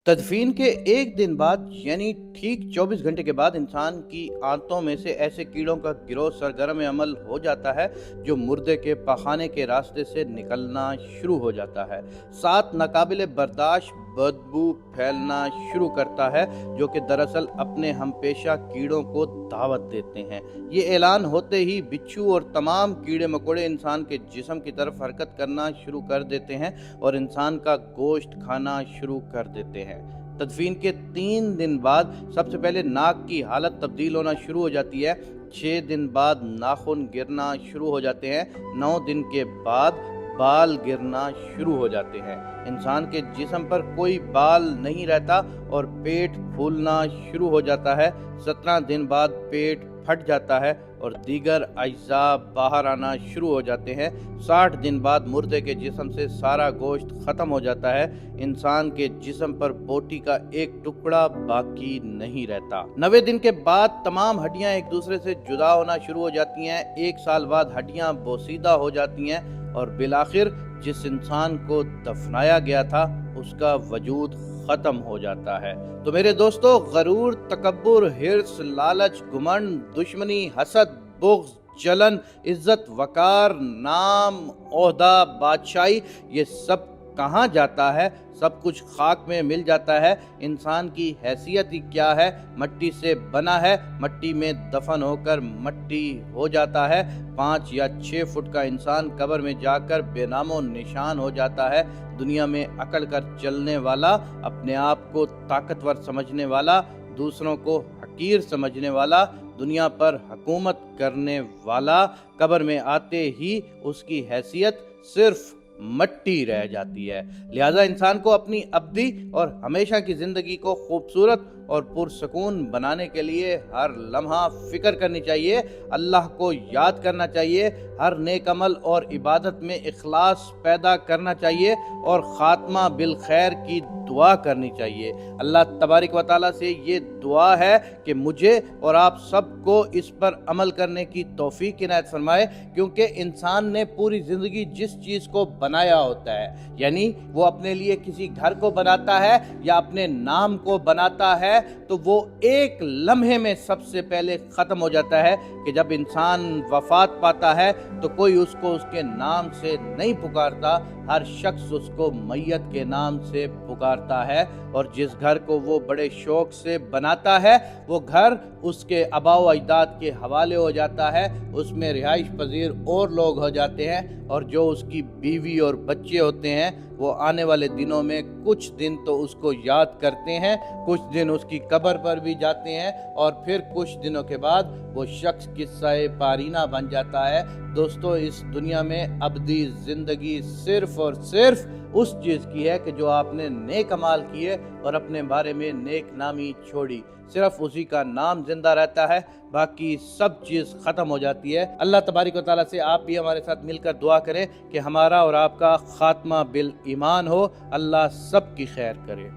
तदफीन के एक दिन बाद यानी ठीक 24 घंटे के बाद इंसान की आंतों में से ऐसे कीड़ों का गिरोह सरगर्म अमल हो जाता है जो मुर्दे के पखाने के रास्ते से निकलना शुरू हो जाता है। साथ नाकाबिले बर्दाश्त बदबू फैलना शुरू करता है जो कि दरअसल अपने हमपेशा कीड़ों को दावत देते हैं। ये ऐलान होते ही बिच्छू और तमाम कीड़े मकोड़े इंसान के जिस्म की तरफ हरकत करना शुरू कर देते हैं और इंसान का गोश्त खाना शुरू कर देते हैं। तदफीन के 3 दिन बाद सबसे पहले नाक की हालत तब्दील होना शुरू हो जाती है। 6 दिन बाद नाखून गिरना शुरू हो जाते हैं। 9 दिन के बाद बाल गिरना शुरू हो जाते हैं। इंसान के जिस्म पर कोई बाल नहीं रहता और पेट फूलना शुरू हो जाता है। 17 दिन बाद पेट फट जाता है और दीगर अज्जा बाहर आना शुरू हो जाते हैं। 60 दिन बाद मुर्दे के जिस्म से सारा गोश्त ख़त्म हो जाता है। इंसान के जिस्म पर बोटी का एक टुकड़ा बाकी नहीं रहता। 90 दिन के बाद तमाम हड्डियां एक दूसरे से जुदा होना शुरू हो जाती हैं। 1 साल बाद हड्डियां बोसीदा हो जाती हैं और बिलाखिर जिस इंसान को दफनाया गया था उसका वजूद ख़त्म हो जाता है। तो मेरे दोस्तों, गरूर, तकब्बुर, हिर्स, लालच, घुमंड, दुश्मनी, हसद, बुग़्ज़, जलन, इज्जत, वकार, नाम, ओहदा, बादशाही, ये सब कहाँ जाता है? सब कुछ खाक में मिल जाता है। इंसान की हैसियत ही क्या है? मट्टी से बना है, मट्टी में दफन होकर मट्टी हो जाता है। 5 या 6 फुट का इंसान कब्र में जाकर बेनामो निशान हो जाता है। दुनिया में अकड़ कर चलने वाला, अपने आप को ताकतवर समझने वाला, दूसरों को हकीर समझने वाला, दुनिया पर हुकूमत करने वाला, कब्र में आते ही उसकी हैसियत सिर्फ मट्टी रह जाती है। लिहाजा इंसान को अपनी अब्दी और हमेशा की ज़िंदगी को खूबसूरत और पुरसकून बनाने के लिए हर लम्हा फ़िक्र करनी चाहिए, अल्लाह को याद करना चाहिए, हर नेक अमल और इबादत में इखलास पैदा करना चाहिए और ख़ात्मा बिल खैर की दुआ करनी चाहिए। अल्लाह तबारिक व तआला से ये दुआ है कि मुझे और आप सबको इस पर अमल करने की तौफीक इनायत फरमाए, क्योंकि इंसान ने पूरी ज़िंदगी जिस चीज़ को बनाया होता है, यानी वो अपने लिए किसी घर को बनाता है या अपने नाम को बनाता है, तो वो एक लम्हे में सबसे पहले ख़त्म हो जाता है कि जब इंसान वफ़ात पाता है तो कोई उसको उसके नाम से नहीं पुकारता, हर शख्स उसको मैयत के नाम से पुकारता है। और जिस घर को वो बड़े शौक़ से बनाता है वो घर उसके आबाओ अजदाद के हवाले हो जाता है, उसमें रिहाइश पजीर और लोग हो जाते हैं और जो उसकी बीवी और बच्चे होते हैं वो आने वाले दिनों में कुछ दिन तो उसको याद करते हैं, कुछ दिन उसकी कब्र पर भी जाते हैं और फिर कुछ दिनों के बाद वो शख्स किस्सा-ए पारीना बन जाता है। दोस्तों, इस दुनिया में अबदी ज़िंदगी सिर्फ़ और सिर्फ़ उस चीज़ की है कि जो आपने नेक अमाल किए और अपने बारे में नेक नामी छोड़ी, सिर्फ उसी का नाम जिंदा रहता है, बाकी सब चीज़ ख़त्म हो जाती है। अल्लाह तबारिक व तआला से आप भी हमारे साथ मिलकर दुआ करें कि हमारा और आपका ख़ात्मा बिल ईमान हो। अल्लाह सब की खैर करे।